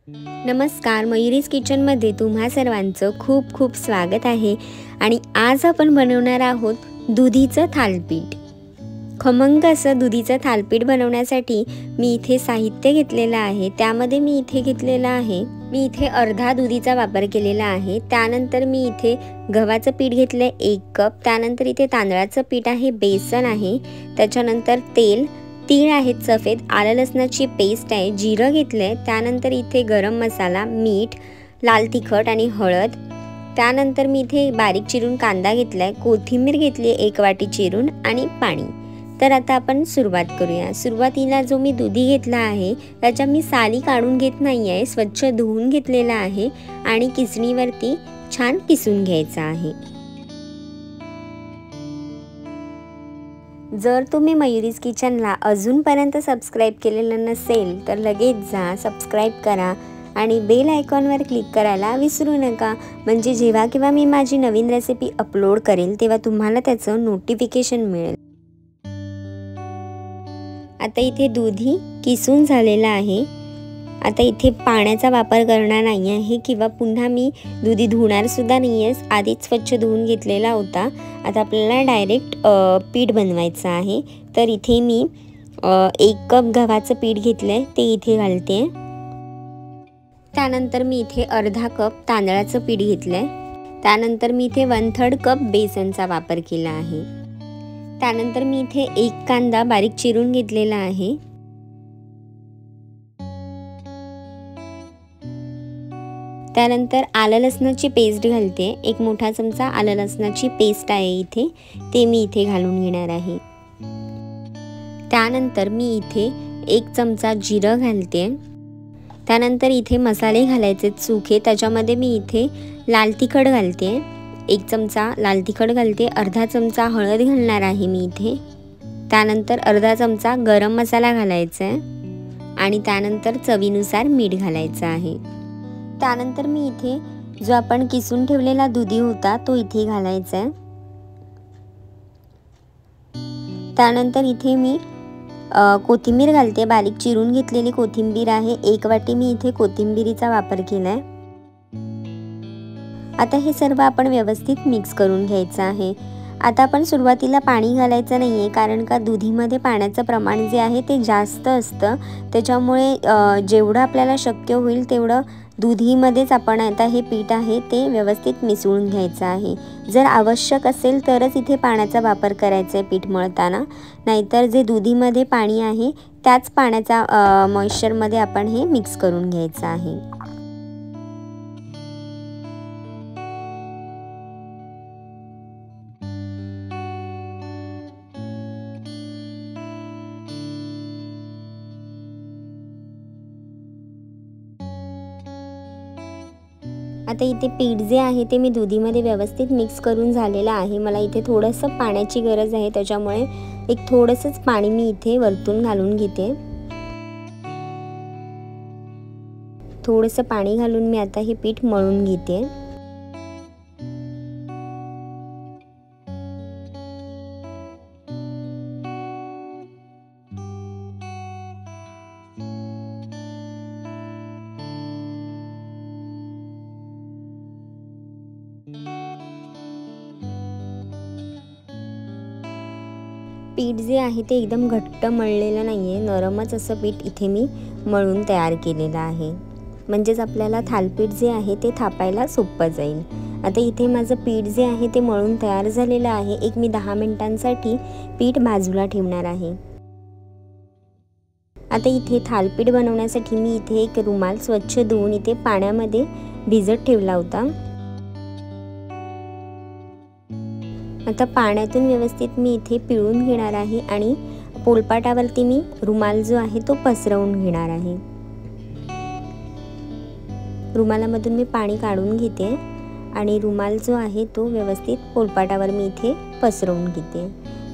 नमस्कार, मयुरीज किचनमध्ये तुम्हा सर्वांचं खूप खूप स्वागत आहे। आणि आज आपण बनवणार आहोत दुधीचं थालीपीठ। खमंग असं दुधीचं थालीपीठ बनवण्यासाठी मी इथे साहित्य घेतलेलं आहे। त्यामध्ये मी इथे अर्धा दुधीचा वापर केलेला आहे। त्यानंतर मी इथे गव्हाचं पीठ घेतलं 1 कप। त्यानंतर इथे तांदळाचं पीठ आहे, बेसन आहे, त्याच्यानंतर तेल, तीळ आहेत सफेद, आलं लसणाची पेस्ट आहे, जिरं घेतलंय, त्यानंतर इथे गरम मसाला, मीठ, लाल तिखट आणि हळद। त्यानंतर मी इथे बारीक चिरून कांदा घेतलाय, कोथिंबीर घेतली 1 वाटी चिरून आणि पाणी। तर आता आपण सुरुवात करूया। सुरुवातीला जो मी दुधी घेतला आहे त्याच्या मी साली काढून घेत नाही आहे, स्वच्छ धुवून घेतलेला आहे आणि किसणीवरती छान किसून घ्यायचा आहे। जर तुम्ही मयुरीज किचनला अजूनपर्यंत सबस्क्राईब केलेलं नसेल तर लगेच जा, सबस्क्राईब करा आणि बेल आयकॉनवर क्लिक करायला विसरू नका, म्हणजे जेव्हा केव्हा मी माझी नवीन रेसिपी अपलोड करेल तेव्हा तुम्हाला त्याचं नोटिफिकेशन मिळेल। आता इथे दुधी किसून झालेला आहे। आता इथे पाण्याचा वापर करणार नाही आहे किंवा पुन्हा मी दुधी धुणार सुद्धा नाही आहे, आधीच स्वच्छ धुवून घेतलेला होता। आता आपल्याला डायरेक्ट पीठ बनवायचं आहे। तर इथे मी 1 कप गव्हाचं पीठ घेतलंय, ते इथे घालते। त्यानंतर मी इथे अर्धा कप तांदळाचं पीठ घेतलंय। त्यानंतर मी इथे 1/3 कप बेसनचा वापर केला आहे। त्यानंतर मी इथे 1 कांदा बारीक चिरून घेतलेला आहे। त्यानंतर आलं लसणाची पेस्ट घालते, 1 मोठा चमचा आलं लसणाची पेस्ट आहे इथे, ते मी इथे घालून घेणार आहे। त्यानंतर मी इथे 1 चमचा जिरं घालते। त्यानंतर इथे मसाले घालायचे सुके, त्याच्यामध्ये मी इथे लाल तिखट घालते, 1 चमचा लाल तिखट घालते, अर्धा चमचा हळद घालणार आहे मी इथे। त्यानंतर अर्धा चमचा गरम मसाला घालायचा आहे आणि त्यानंतर चवीनुसार मीठ घालायचं आहे। त्यानंतर मी इथे जो आपण किसून ठेवलेला दुधी होता तो इथे घालायचा आहे। त्यानंतर इथे मी कोथिंबीर घालते, बारीक चिरून घेतलेली कोथिंबीर आहे, 1 वाटी मी इथे कोथिंबीरीचा वापर केलाय। आता हे सर्व आपण व्यवस्थित मिक्स करून घ्यायचं आहे। आता आपण सुरुवातीला पाणी घालायचं नाही आहे, कारण का दुधीमध्ये पाण्याचं प्रमाण जे आहे ते जास्त असतं, त्याच्यामुळे जेवढं आपल्याला शक्य होईल तेवढं दुधीमध्येच आपण आता हे पीठ आहे ते व्यवस्थित मिसळून घ्यायचं आहे। जर आवश्यक असेल तरच इथे पाण्याचा वापर करायचा आहे पीठ मळताना, नाहीतर जे दुधीमध्ये पाणी आहे त्याच पाण्याचा मॉइश्चरमध्ये आपण हे मिक्स करून घ्यायचं आहे। आता इथे पीठ जे आहे ते मी दुधीमध्ये व्यवस्थित मिक्स करून झालेलं आहे। मला इथे थोडंसं पाण्याची गरज आहे, त्याच्यामुळे एक थोडंसंच पाणी मी इथे वरतून घालून घेते। थोडंसं पाणी घालून मी आता हे पीठ मळून घेते। पीठ जे आहे ते एकदम घट्ट मळलेलं नाही आहे, नरमच असं पीठ इथे मी मळून तयार केलेलं आहे, म्हणजेच आपल्याला थालीपीठ जे आहे ते थापायला सोपं जाईल। आता इथे माझं पीठ जे आहे ते मळून तयार झालेलं आहे। एक मी 10 मिनिटांसाठी पीठ बाजूला ठेवणार आहे। आता इथे थालीपीठ बनवण्यासाठी मी इथे एक रुमाल स्वच्छ धुवून इथे पाण्यामध्ये भिजत ठेवला होता। आता पाण्यातून व्यवस्थित मी इथे पिळून घेणार आहे आणि पोलपाटावरती मी रुमाल जो आहे तो पसरवून घेणार आहे। रुमालामधून मी पाणी काढून घेते आणि रुमाल जो आहे तो व्यवस्थित पोलपाटावर मी इथे पसरवून घेते।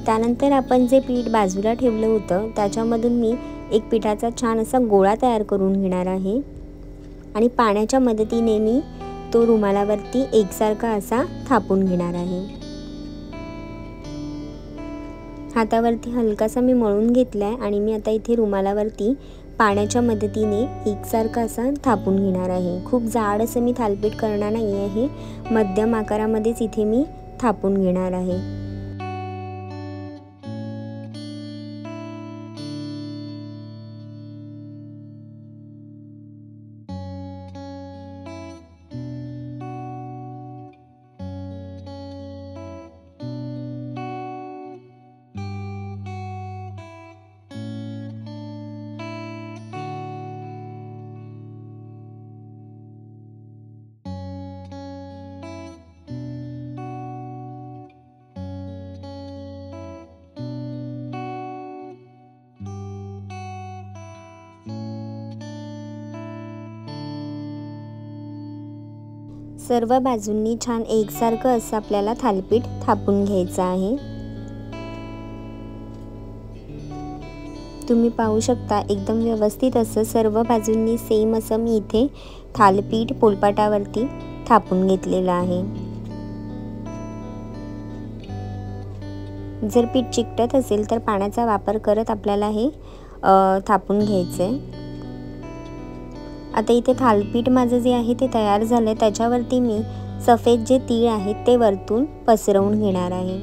त्यानंतर आपण जे पीठ बाजूला ठेवलं होतं त्याच्यामधून मी एक पिठाचा छान असा गोळा तयार करून घेणार आहे आणि पाण्याच्या मदतीने मी तो रुमालावरती एकसारखा असा थापून घेणार आहे। हातावरती हलकासा मी मळून घेतलाय आणि मी आता इथे रुमालावरती पाण्याच्या मदतीने एकसारखं असं थापून घेणार आहे। खूप जाड असं मी थालीपीठ करणार नाही आहे, मध्यम आकारामध्येच इथे मी थापून घेणार आहे। सर्व बाजूंनी छान एकसारखं असं आपल्याला थालीपीठ थापून घ्यायचं आहे। तुम्ही पाहू शकता एकदम व्यवस्थित असं सर्व बाजूंनी सेम असं मी इथे थालीपीठ पोलपाटावरती थापून घेतलेलं आहे। जर पीठ चिकटत असेल तर पाण्याचा वापर करत आपल्याला हे थापून घ्यायचंय। आता इथे थालीपीठ माझं जे आहे ते तयार झालंय, त्याच्यावरती मी सफेद जे तीळ आहेत ते वरतून पसरवून घेणार आहे।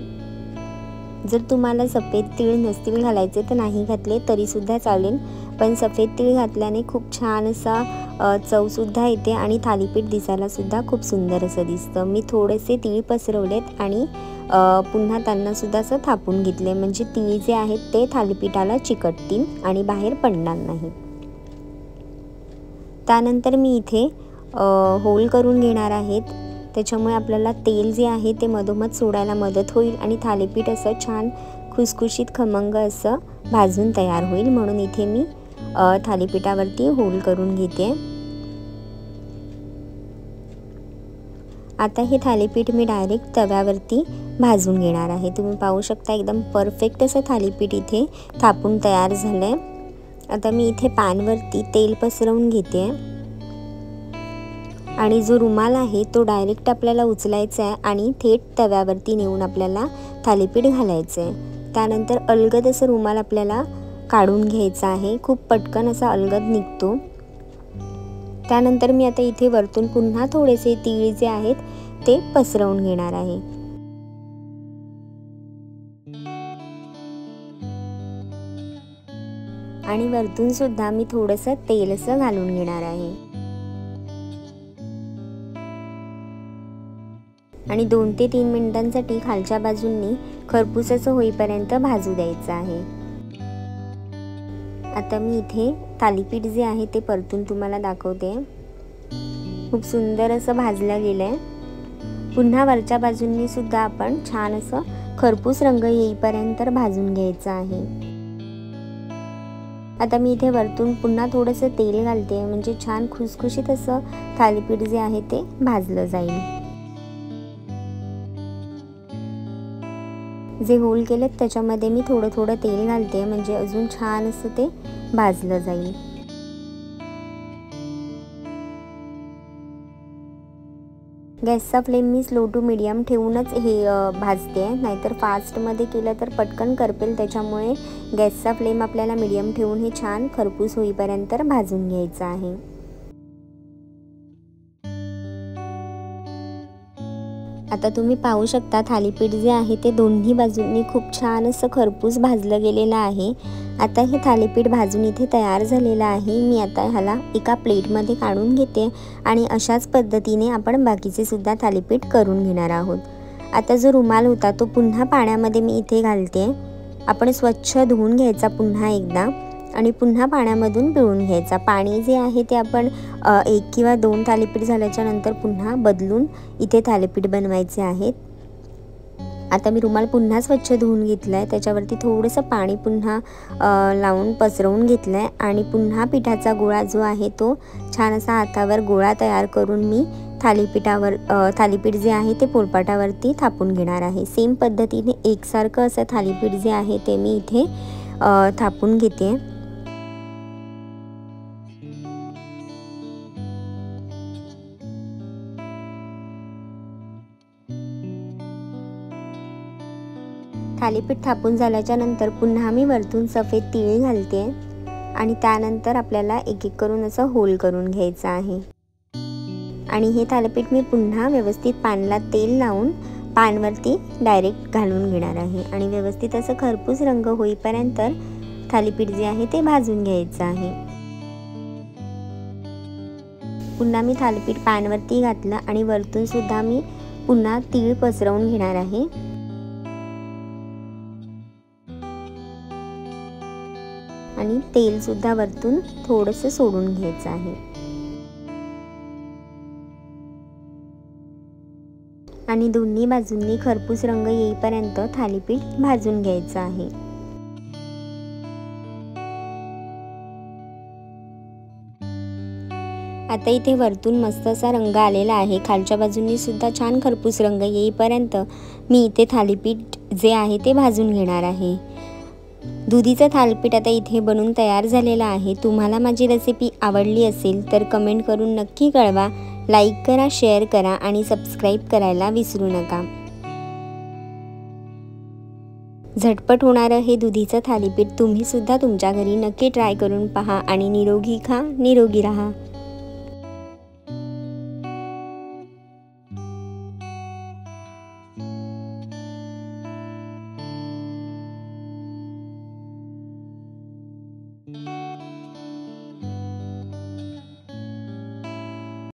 जर तुम्हाला सफेद तीळ नसतील घालायचे तर नाही घातले तरी सुद्धा चालेल, पण सफेद तीळ घातल्याने खूप छान असा चव सुद्धा येते आणि थालीपीठ दिसायला सुद्धा खूप सुंदर असं दिसतं। मी थोडेसे तीळ पसरवलेत आणि पुन्हा त्यांना सुद्धा असं थापून घेतले, म्हणजे तीळ जे आहेत ते थालीपीठाला चिकटतील आणि बाहेर पडणार नाही। त्यानंतर मी इथे होल करून घेणार आहेत, त्याच्यामुळे आपल्याला तेल जे आहे ते मधोमध सोडायला मदत होईल आणि थालीपीठ असं छान खुसखुशीत खमंग असं भाजून तयार होईल, म्हणून इथे मी थालीपीठावरती होल करून घेते। आता हे थालीपीठ मी डायरेक्ट तव्यावरती भाजून घेणार आहे। तुम्ही पाहू शकता एकदम परफेक्ट असं थालीपीठ इथे थापून तयार झालंय। आता मी इथे पॅनवरती तेल पसरवून घेते आणि जो रुमाल आहे तो डायरेक्ट आपल्याला उचलायचा आहे आणि थेट तव्यावरती नेऊन आपल्याला थालीपीठ घालायचं आहे। त्यानंतर अलगद असं रुमाल आपल्याला काढून घ्यायचा आहे, खूप पटकन असा अलगद निघतो। त्यानंतर मी आता इथे वरतून पुन्हा थोडेसे तीळ जे आहेत ते पसरवून घेणार आहे। आणि वरतून सुद्धा मी थोडंसं तेल असं घालून घेणार आहे आणि 2 ते 3 मिनिटांसाठी खालच्या बाजूंनी खरपूस असं होईपर्यंत भाजू द्यायचं आहे। आता मी इथे थालीपीठ जे आहे ते परतून तुम्हाला दाखवते। खूप सुंदर असं भाजलं गेलंय। पुन्हा वरच्या बाजूंनी सुद्धा आपण छान असं खरपूस रंग येईपर्यंत भाजून घ्यायचं आहे। आता मी इथे वरतून पुन्हा थोडंसं तेल घालते, म्हणजे छान खुसखुशीत असं थालीपीठ जे आहे ते भाजलं जाईल। जे होल केलेत त्याच्यामध्ये मी थोडं थोडं तेल घालते, म्हणजे अजून छान असं ते भाजलं जाईल। गॅसचा फ्लेम मी स्लो टू मीडियम ठेवूनच हे भाजते, नाहीतर फास्टमध्ये केलं तर पटकन करपेल, त्याच्यामुळे गॅसचा फ्लेम आपल्याला मीडियम ठेवून हे छान खरपूस होईपर्यंत भाजून घ्यायचं आहे। आता तुम्ही पाहू शकता थालीपीठ जे आहे ते दोन्ही बाजूंनी खूप छान असं खरपूस भाजलं गेलेलं आहे। आता हे थालीपीठ भाजून इथे तयार झालेलं आहे। मी आता ह्याला एका प्लेटमध्ये काढून घेते आणि अशाच पद्धतीने आपण बाकीचे सुद्धा थालीपीठ करून घेणार आहोत। आता जो रुमाल होता तो पुन्हा पाण्यामध्ये मी इथे घालते। आपण स्वच्छ धुवून घ्यायचा पुन्हा एकदा आणि पुन्हा पाण्यामधून पिळून घ्यायचा। पाणी जे आहे ते आपण 1 किंवा 2 थालीपीठ झाल्याच्या नंतर पुन्हा बदलून इथे थालीपीठ बनवायचे आहेत। आता मी रुमाल पुन्हा स्वच्छ धुवून घेतलाय, त्याच्यावरती थोडंसं पाणी पुन्हा लावून पसरवून घेतलंय आणि पुन्हा पिठाचा गोळा जो आहे तो छान असा हातावर गोळा तयार करून मी थालीपीठ जे आहे ते पोलपाटावरती थापून घेणार आहे। सेम पद्धतीने एकसारखं असं थालीपीठ जे आहे ते मी इथे थापून घेते। थालीपीठ थापून झाल्याच्या नंतर पुन्हा मी वरतून सफेद तीळ घालते आणि त्यानंतर आपल्याला एक एक करून असं होल करून घ्यायचं आहे। आणि हे थालीपीठ मी पुन्हा व्यवस्थित पॅनला तेल लावून पॅनवरती डायरेक्ट घालून घेणार आहे आणि व्यवस्थित असं खरपूस रंग होईपर्यंत थालीपीठ जे आहे ते भाजून घ्यायचं आहे। पुन्हा मी थालीपीठ पॅनवरती घातलं आणि वरतून सुद्धा मी पुन्हा तीळ पसरवून घेणार आहे। आणि तेल सुद्धा वरतून थोडंसं सोडून घ्यायचं आहे। आणि दोन्ही बाजूंनी खरपूस रंग येईपर्यंत थालीपीठ भाजून घ्यायचं आहे। आता इथे वरतून मस्त असा रंग आलेला आहे, खालच्या बाजूंनी सुद्धा छान खरपूस रंग येईपर्यंत मी इथे थालीपीठ जे आहे ते भाजून घेणार आहे। दुधीचं थालीपीठ आता इथे बनून तयार झालेलं आहे। तुम्हाला माझी रेसिपी आवडली असेल तर कमेंट करून नक्की कळवा, लाईक करा, शेअर करा आणि सबस्क्राईब करायला विसरू नका। झटपट होणारं हे दुधीचं थालीपीठ तुम्ही सुद्धा तुमच्या घरी नक्की ट्राय करून पहा आणि निरोगी खा, निरोगी राहा।